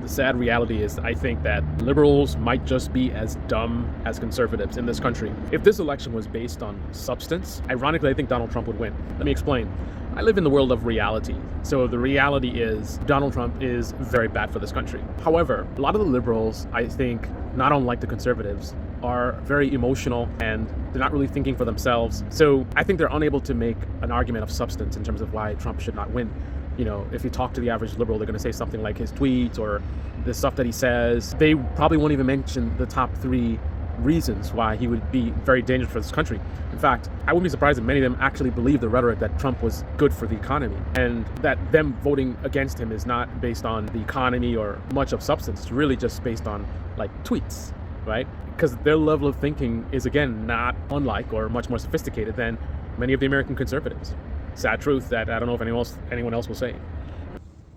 The sad reality is, I think that liberals might just be as dumb as conservatives in this country. If this election was based on substance, ironically, I think Donald Trump would win. Let me explain. I live in the world of reality. So the reality is Donald Trump is very bad for this country. However, a lot of the liberals, I think, not unlike the conservatives, are very emotional and they're not really thinking for themselves. So I think they're unable to make an argument of substance in terms of why Trump should not win. You know, if you talk to the average liberal, they're going to say something like his tweets or the stuff that he says. They probably won't even mention the top 3 reasons why he would be very dangerous for this country. In fact, I wouldn't be surprised if many of them actually believe the rhetoric that Trump was good for the economy, and that them voting against him is not based on the economy or much of substance. It's really just based on like tweets, right? Because their level of thinking is, again, not unlike or much more sophisticated than many of the American conservatives. Sad truth that I don't know if anyone else will say.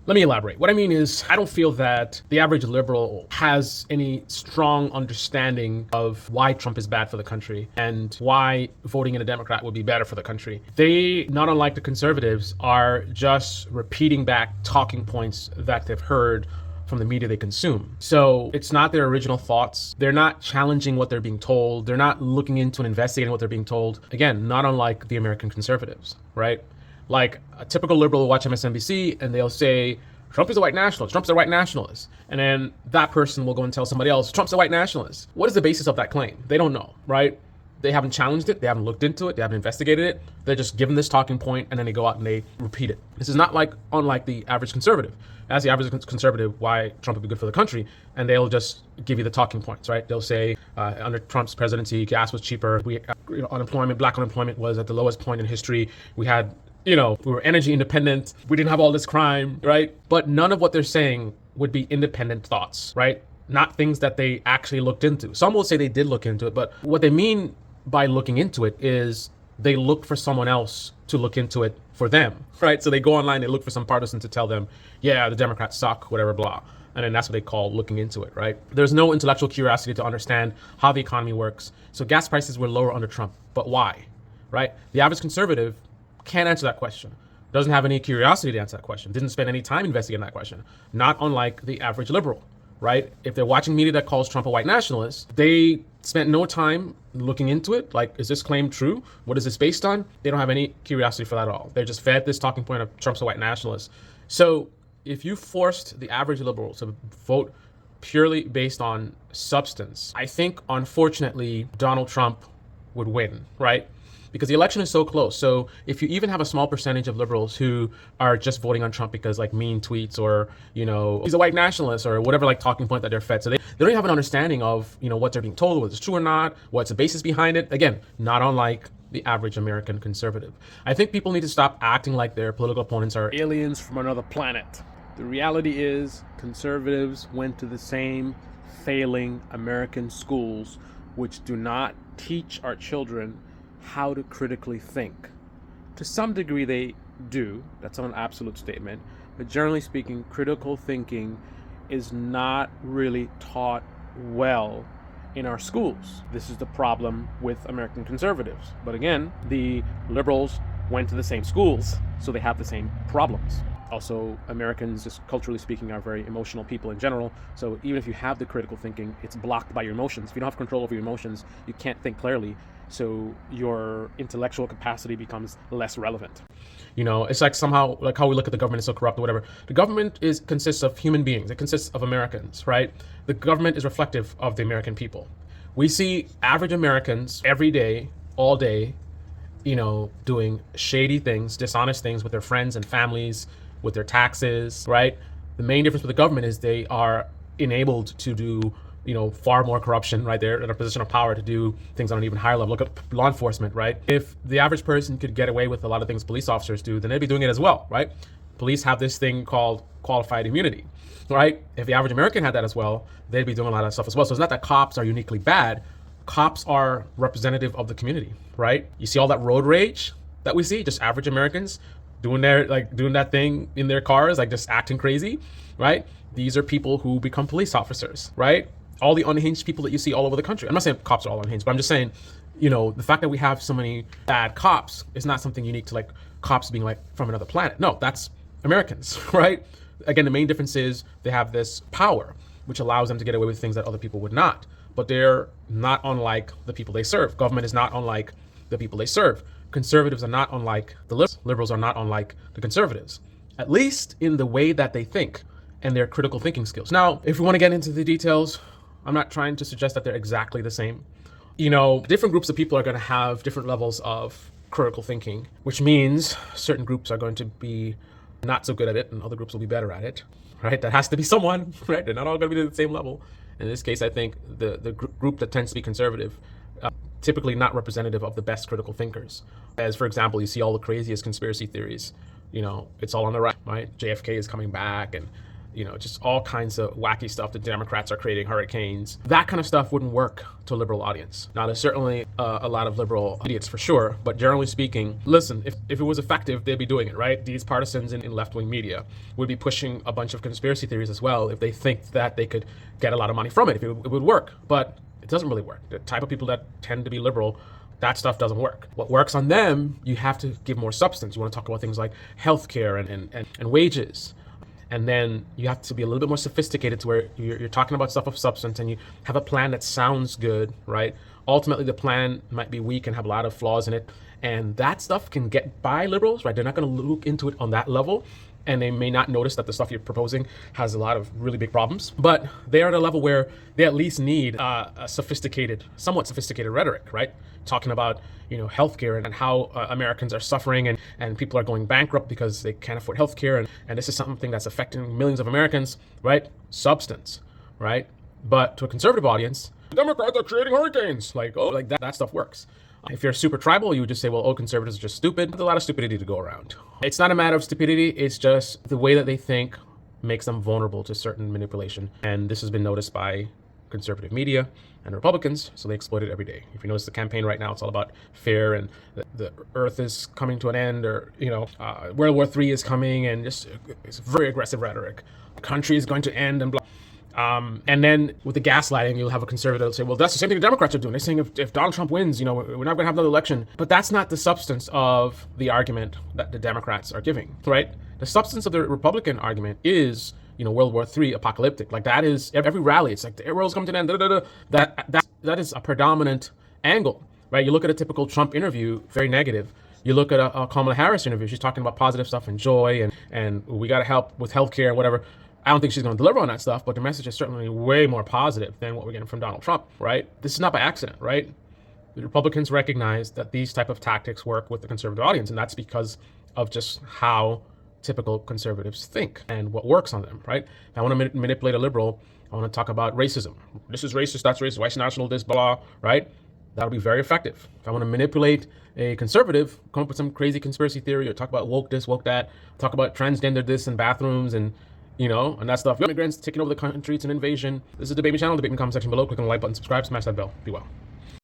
Let me elaborate. What I mean is, I don't feel that the average liberal has any strong understanding of why Trump is bad for the country and why voting in a Democrat would be better for the country. They, not unlike the conservatives, are just repeating back talking points that they've heard from the media they consume. So it's not their original thoughts. They're not challenging what they're being told. They're not looking into and investigating what they're being told. Again, not unlike the American conservatives, right? Like a typical liberal will watch MSNBC and they'll say, Trump is a white nationalist. Trump's a white nationalist. And then that person will go and tell somebody else, Trump's a white nationalist. What is the basis of that claim? They don't know, right? They haven't challenged it. They haven't looked into it. They haven't investigated it. They're just given this talking point and then they go out and they repeat it. This is not unlike the average conservative. As the average conservative, why Trump would be good for the country, and they'll just give you the talking points, right? They'll say, under Trump's presidency, gas was cheaper. Black unemployment was at the lowest point in history. We were energy independent. We didn't have all this crime, right? But none of what they're saying would be independent thoughts, right? Not things that they actually looked into. Some will say they did look into it, but what they mean by looking into it is they looked for someone else to look into it for them, right? So they go online, they look for some partisan to tell them, yeah, the Democrats suck, whatever, blah. And then that's what they call looking into it, right? There's no intellectual curiosity to understand how the economy works. So gas prices were lower under Trump, but why, right? The average conservative can't answer that question. Doesn't have any curiosity to answer that question. Didn't spend any time investigating that question. Not unlike the average liberal, right? If they're watching media that calls Trump a white nationalist, they spent no time looking into it. Like, is this claim true? What is this based on? They don't have any curiosity for that at all. They're just fed this talking point of Trump's a white nationalist. So if you forced the average liberal to vote purely based on substance, I think, unfortunately, Donald Trump would win, right? Because the election is so close. So if you even have a small percentage of liberals who are just voting on Trump because like mean tweets or, he's a white nationalist or whatever like talking point that they're fed. So they don't even have an understanding of, what they're being told, whether it's true or not, what's the basis behind it. Again, not unlike the average American conservative. I think people need to stop acting like their political opponents are aliens from another planet. The reality is conservatives went to the same failing American schools, which do not teach our children how to critically think. To some degree they do, that's not an absolute statement, but generally speaking, critical thinking is not really taught well in our schools. This is the problem with American conservatives. But again, the liberals went to the same schools, so they have the same problems. Also, Americans, just culturally speaking, are very emotional people in general. So even if you have the critical thinking, it's blocked by your emotions. If you don't have control over your emotions, you can't think clearly. So your intellectual capacity becomes less relevant. It's like somehow, like how we look at the government is so corrupt or whatever. The government consists of human beings. It consists of Americans, right? The government is reflective of the American people. We see average Americans every day, all day, doing shady things, dishonest things with their friends and families, with their taxes, right? The main difference with the government is they are enabled to do far more corruption, right? They're in a position of power to do things on an even higher level. Look at law enforcement, right? If the average person could get away with a lot of things police officers do, then they'd be doing it as well, right? Police have this thing called qualified immunity, right? If the average American had that as well, they'd be doing a lot of stuff as well. So it's not that cops are uniquely bad. Cops are representative of the community, right? You see all that road rage that we see, just average Americans doing that thing in their cars, like just acting crazy, right? These are people who become police officers, right? All the unhinged people that you see all over the country. I'm not saying cops are all unhinged, but I'm just saying, the fact that we have so many bad cops is not something unique to like cops being like from another planet. No, that's Americans, right? Again, the main difference is they have this power, which allows them to get away with things that other people would not. But they're not unlike the people they serve. Government is not unlike the people they serve. Conservatives are not unlike the liberals. Liberals are not unlike the conservatives, at least in the way that they think and their critical thinking skills. Now, if we want to get into the details, I'm not trying to suggest that they're exactly the same. Different groups of people are going to have different levels of critical thinking, which means certain groups are going to be not so good at it and other groups will be better at it, right? That has to be someone, right? They're not all going to be at the same level. In this case, I think the group that tends to be conservative, typically not representative of the best critical thinkers. As for example, you see all the craziest conspiracy theories, it's all on the right? JFK is coming back and just all kinds of wacky stuff. The Democrats are creating hurricanes. That kind of stuff wouldn't work to a liberal audience. Now, there's certainly a lot of liberal idiots for sure, but generally speaking, listen, if it was effective, they'd be doing it, right? These partisans in left-wing media would be pushing a bunch of conspiracy theories as well if they think that they could get a lot of money from it, if it would work. But it doesn't really work. The type of people that tend to be liberal, that stuff doesn't work. What works on them, you have to give more substance. You want to talk about things like healthcare and wages. And then you have to be a little bit more sophisticated to where you're talking about stuff of substance and you have a plan that sounds good, right? Ultimately, the plan might be weak and have a lot of flaws in it. And that stuff can get by liberals, right? They're not going to look into it on that level. And they may not notice that the stuff you're proposing has a lot of really big problems. But they are at a level where they at least need a somewhat sophisticated rhetoric, right? Talking about, healthcare and how Americans are suffering and people are going bankrupt because they can't afford healthcare. And this is something that's affecting millions of Americans, right? Substance, right? But to a conservative audience, Democrats are creating hurricanes. That stuff works. If you're super tribal, you would just say, well, conservatives are just stupid. There's a lot of stupidity to go around. It's not a matter of stupidity. It's just the way that they think makes them vulnerable to certain manipulation. And this has been noticed by conservative media and Republicans, so they exploit it every day. If you notice the campaign right now, it's all about fear and the earth is coming to an end, or, World War III is coming, and just it's very aggressive rhetoric. The country is going to end and blah. And then with the gaslighting, you'll have a conservative say, well, that's the same thing the Democrats are doing. They're saying if Donald Trump wins, we're not going to have another election. But that's not the substance of the argument that the Democrats are giving, right? The substance of the Republican argument is, World War III apocalyptic. Like that is every rally. It's like the world's coming to an end. That is a predominant angle, right? You look at a typical Trump interview, very negative. You look at a Kamala Harris interview. She's talking about positive stuff and joy and we got to help with healthcare and whatever. I don't think she's going to deliver on that stuff, but the message is certainly way more positive than what we're getting from Donald Trump, right? This is not by accident, right? The Republicans recognize that these type of tactics work with the conservative audience, and that's because of just how typical conservatives think and what works on them, right? If I want to manipulate a liberal, I want to talk about racism. This is racist, that's racist, white national, this, blah, right? That'll be very effective. If I want to manipulate a conservative, come up with some crazy conspiracy theory or talk about woke this, woke that, talk about transgender this in bathrooms and and that stuff. Immigrants taking over the country, it's an invasion. This is the Debate Me channel. Debate me in the comment section below. Click on the like button, subscribe, smash that bell. Be well.